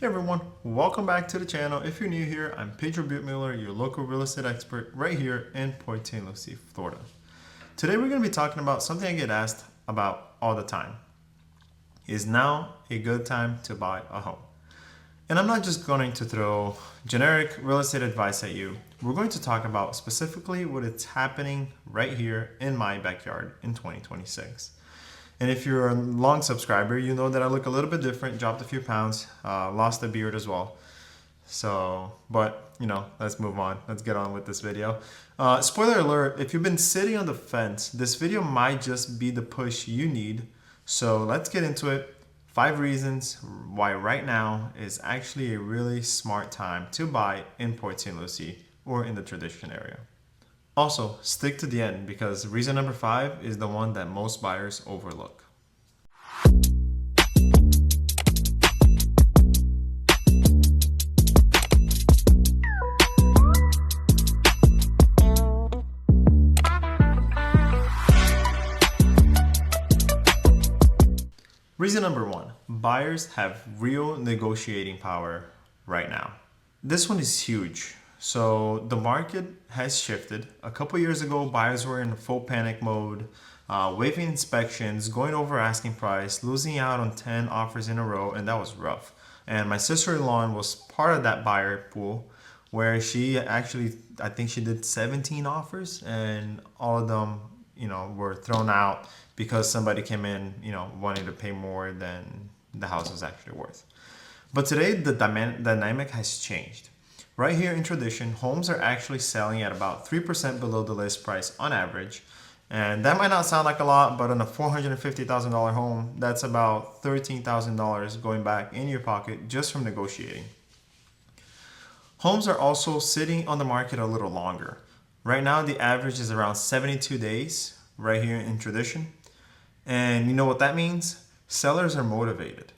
Hey everyone, welcome back to the channel. If you're new here, I'm Pedro Buttmuller, your local real estate expert right here in Port St. Lucie, Florida. Today we're going to be talking about something I get asked about all the time. Is now a good time to buy a home? And I'm not just going to throw generic real estate advice at you. We're going to talk about specifically what is happening right here in my backyard in 2026. And if you're a long subscriber, you know that I look a little bit different, dropped a few pounds, lost a beard as well. So, but let's move on. Let's get on with this video. Spoiler alert, if you've been sitting on the fence, this video might just be the push you need. So let's get into it. 5 reasons why right now is actually a really smart time to buy in Port St. Lucie or in the Tradition area. Also, stick to the end because reason number 5 is the one that most buyers overlook. Reason number 1, buyers have real negotiating power right now. This one is huge. So the market has shifted. A couple years ago, buyers were in full panic mode, waiving inspections, going over asking price, losing out on 10 offers in a row, and that was rough. And my sister-in-law was part of that buyer pool where she actually, I think she did 17 offers and all of them, were thrown out because somebody came in, wanting to pay more than the house was actually worth. But today the dynamic has changed. Right here in Tradition, homes are actually selling at about 3% below the list price on average. And that might not sound like a lot, but on a $450,000 home, that's about $13,000 going back in your pocket just from negotiating. Homes are also sitting on the market a little longer. Right now, the average is around 72 days right here in Tradition. And you know what that means? Sellers are motivated.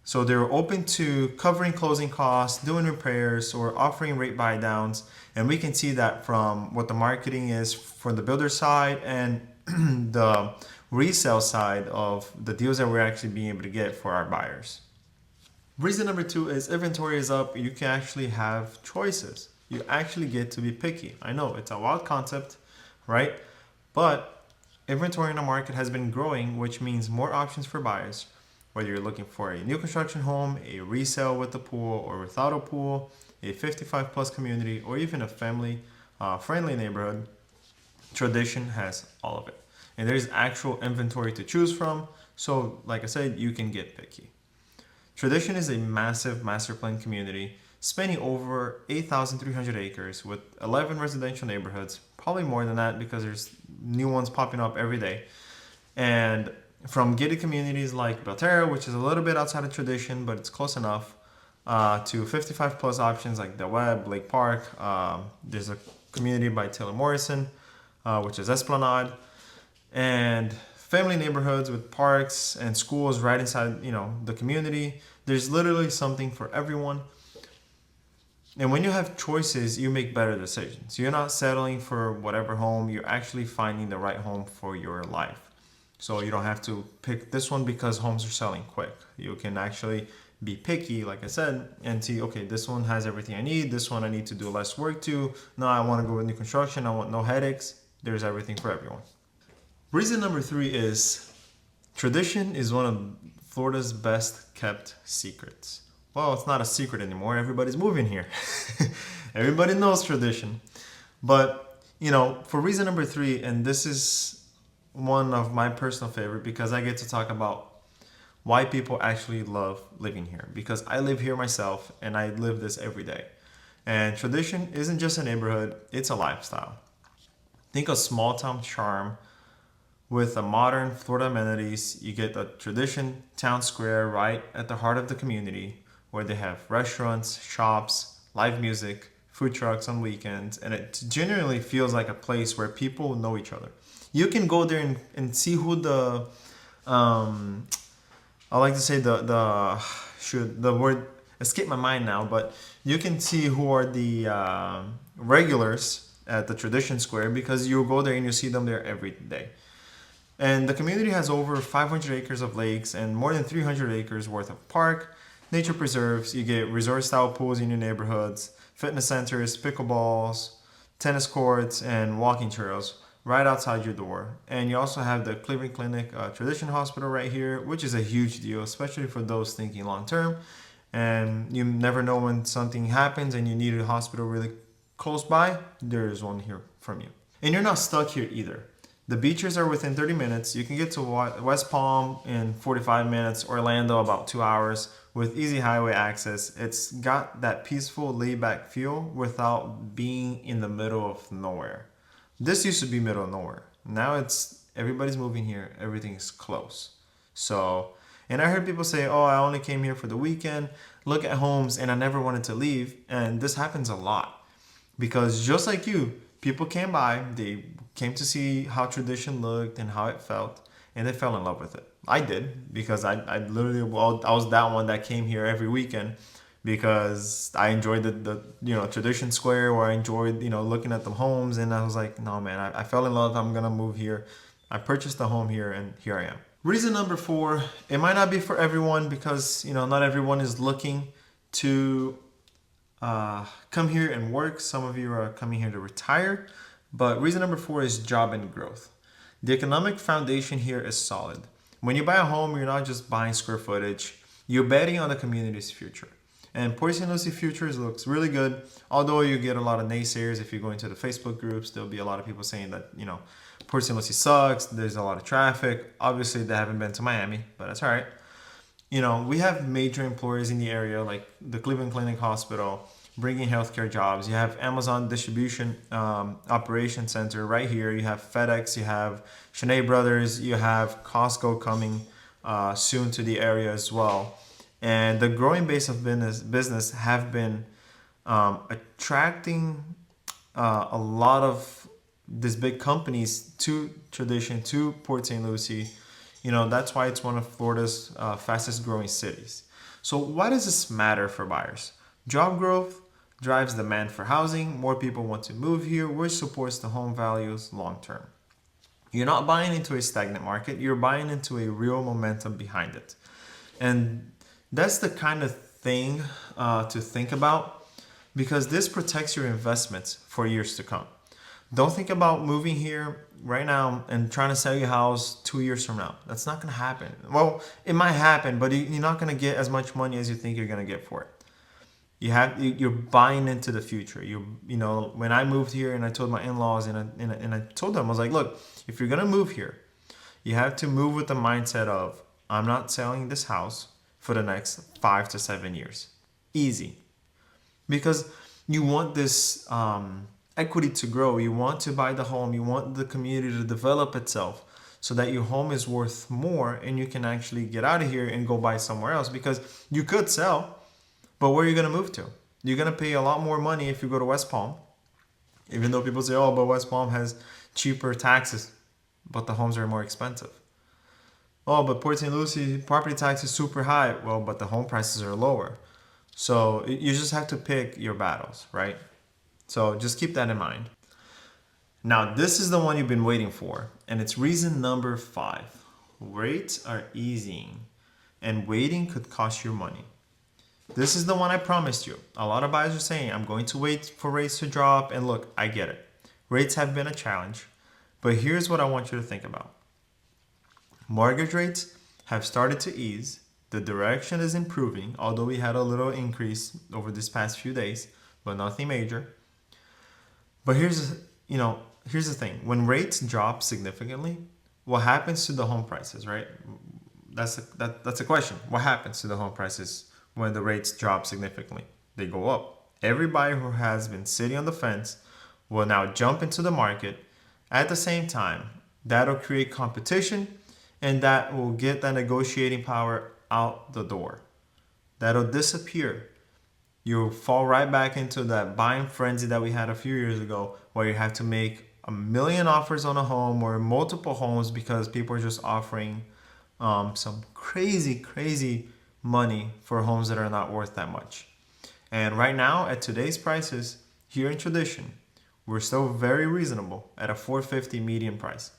So they're open to covering closing costs, doing repairs, or offering rate buy downs. And we can see that from what the marketing is for the builder side and the resale side of the deals that we're actually being able to get for our buyers. Reason number 2 is inventory is up. You can actually have choices. You actually get to be picky. I know it's a wild concept, right? But inventory in the market has been growing, which means more options for buyers. Whether you're looking for a new construction home, a resale with a pool or without a pool, a 55 plus community, or even a family friendly neighborhood, Tradition has all of it. And there's actual inventory to choose from. So like I said, you can get picky. Tradition is a massive master plan community spanning over 8,300 acres with 11 residential neighborhoods, probably more than that because there's new ones popping up every day. And from gated communities like Belterra, which is a little bit outside of Tradition, but it's close enough, to 55 plus options like Del Webb, Lake Park. There's a community by Taylor Morrison, which is Esplanade, and family neighborhoods with parks and schools right inside, the community. There's literally something for everyone. And when you have choices, you make better decisions. You're not settling for whatever home. You're actually finding the right home for your life. So you don't have to pick this one because homes are selling quick. You can actually be picky, like I said, and see, okay, this one has everything I need. This one I need to do less work to. No, I want to go with new construction. I want no headaches. There's everything for everyone. Reason number 3 is Tradition is one of Florida's best kept secrets. Well, it's not a secret anymore. Everybody's moving here. Everybody knows Tradition. But, for reason number 3, and this is one of my personal favorite because I get to talk about why people actually love living here, because I live here myself and I live this every day. And Tradition isn't just a neighborhood, it's a lifestyle. Think of small town charm with a modern Florida amenities. You get the Tradition town square right at the heart of the community where they have restaurants, shops, live music, food trucks on weekends, and it genuinely feels like a place where people know each other. You can go there and see who the, I like to say the word escape my mind now, but you can see who are the regulars at the Tradition Square because you go there and you see them there every day. And the community has over 500 acres of lakes and more than 300 acres worth of park. nature preserves. You get resort-style pools in your neighborhoods, fitness centers, pickleballs, tennis courts, and walking trails right outside your door. And you also have the Cleveland Clinic Tradition Hospital right here, which is a huge deal, especially for those thinking long term. And you never know when something happens and you need a hospital really close by, there is one here from you. And you're not stuck here either. The beaches are within 30 minutes. You can get to West Palm in 45 minutes, Orlando about 2 hours with easy highway access. It's got that peaceful, laid-back feel without being in the middle of nowhere. This used to be middle of nowhere. Now it's everybody's moving here. Everything's close. So, and I heard people say, "Oh, I only came here for the weekend. Look at homes, and I never wanted to leave." And this happens a lot because just like you, people came by. They came to see how tradition looked and how it felt, and they fell in love with it. I did because I literally, well, I was that one that came here every weekend because I enjoyed the tradition square, or I enjoyed looking at the homes, and I was like, no man, I fell in love. I'm gonna move here. I purchased a home here, and here I am. Reason number 4, it might not be for everyone because not everyone is looking to come here and work. Some of you are coming here to retire. But reason number 4 is job and growth. The economic foundation here is solid. When you buy a home, you're not just buying square footage. You're betting on the community's future. And Port St. Lucie futures looks really good. Although you get a lot of naysayers if you go into the Facebook groups, there'll be a lot of people saying that, Port St. Lucie sucks. There's a lot of traffic. Obviously, they haven't been to Miami, but that's all right. We have major employers in the area like the Cleveland Clinic Hospital, bringing healthcare jobs. You have Amazon distribution operation center right here. You have FedEx, you have Shanae Brothers, you have Costco coming soon to the area as well. And the growing base of business have been attracting a lot of these big companies to Tradition, to Port St. Lucie. That's why it's one of Florida's fastest growing cities. So why does this matter for buyers? Job growth drives demand for housing. More people want to move here, which supports the home values long term. You're not buying into a stagnant market. You're buying into a real momentum behind it. And that's the kind of thing to think about because this protects your investments for years to come. Don't think about moving here right now and trying to sell your house 2 years from now. That's not going to happen. Well, it might happen, but you're not going to get as much money as you think you're going to get for it. You're buying into the future. When I moved here and I told my in-laws and I told them, I was like, look, if you're going to move here, you have to move with the mindset of, I'm not selling this house for the next 5 to 7 years. Easy. Because you want this equity to grow. You want to buy the home. You want the community to develop itself so that your home is worth more and you can actually get out of here and go buy somewhere else, because you could sell, but where are you going to move to? You're going to pay a lot more money if you go to West Palm, even though people say, oh, but West Palm has cheaper taxes, but the homes are more expensive. Oh, but Port St. Lucie property tax is super high. Well, but the home prices are lower. So you just have to pick your battles, right? So just keep that in mind. Now, this is the one you've been waiting for, and it's reason number 5. Rates are easing, and waiting could cost you money. This is the one I promised you. A lot of buyers are saying, I'm going to wait for rates to drop, and look, I get it. Rates have been a challenge, but here's what I want you to think about. Mortgage rates have started to ease. The direction is improving, although we had a little increase over this past few days, but nothing major. But here's the thing. When rates drop significantly, what happens to the home prices, right? That's a question. What happens to the home prices when the rates drop significantly? They go up. Every buyer who has been sitting on the fence will now jump into the market. At the same time, that'll create competition, and that will get that negotiating power out the door. That'll disappear. You'll fall right back into that buying frenzy that we had a few years ago, where you have to make 1 million offers on a home or multiple homes because people are just offering some crazy money for homes that are not worth that much. And right now, at today's prices here in Tradition, we're still very reasonable at a $450 median price.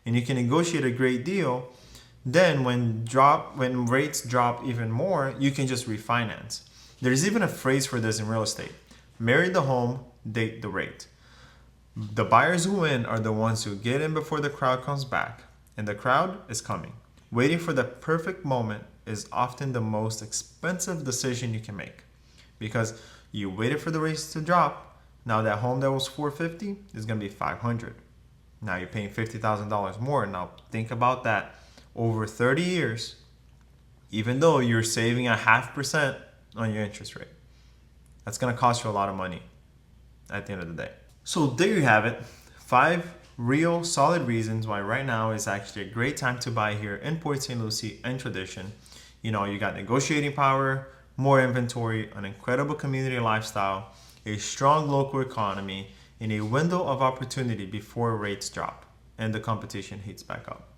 And you can negotiate a great deal Then when rates drop even more, you can just refinance. There's even a phrase for this in real estate. Marry the home, date the rate. The buyers who win are the ones who get in before the crowd comes back, and the crowd is coming. Waiting for the perfect moment is often the most expensive decision you can make because you waited for the rates to drop. Now that home that was $450 is going to be $500. Now you're paying $50,000 more. Now think about that over 30 years, even though you're saving 0.5% on your interest rate. That's going to cost you a lot of money at the end of the day. So there you have it. 5 real solid reasons why right now is actually a great time to buy here in Port St. Lucie and Tradition. You know, you got negotiating power, more inventory, an incredible community lifestyle, a strong local economy, and a window of opportunity before rates drop and the competition heats back up.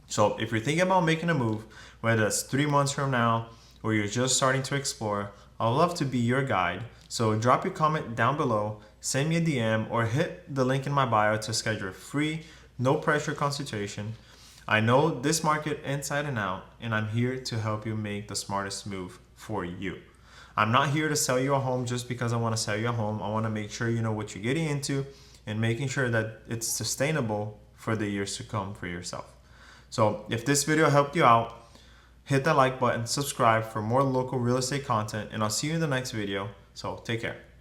So if you're thinking about making a move, whether it's 3 months from now or you're just starting to explore, I'd love to be your guide. So drop your comment down below, send me a DM, or hit the link in my bio to schedule a free, no pressure consultation. I know this market inside and out, and I'm here to help you make the smartest move for you. I'm not here to sell you a home just because I want to sell you a home. I want to make sure you know what you're getting into and making sure that it's sustainable for the years to come for yourself. So if this video helped you out, hit that like button, subscribe for more local real estate content, and I'll see you in the next video. So take care.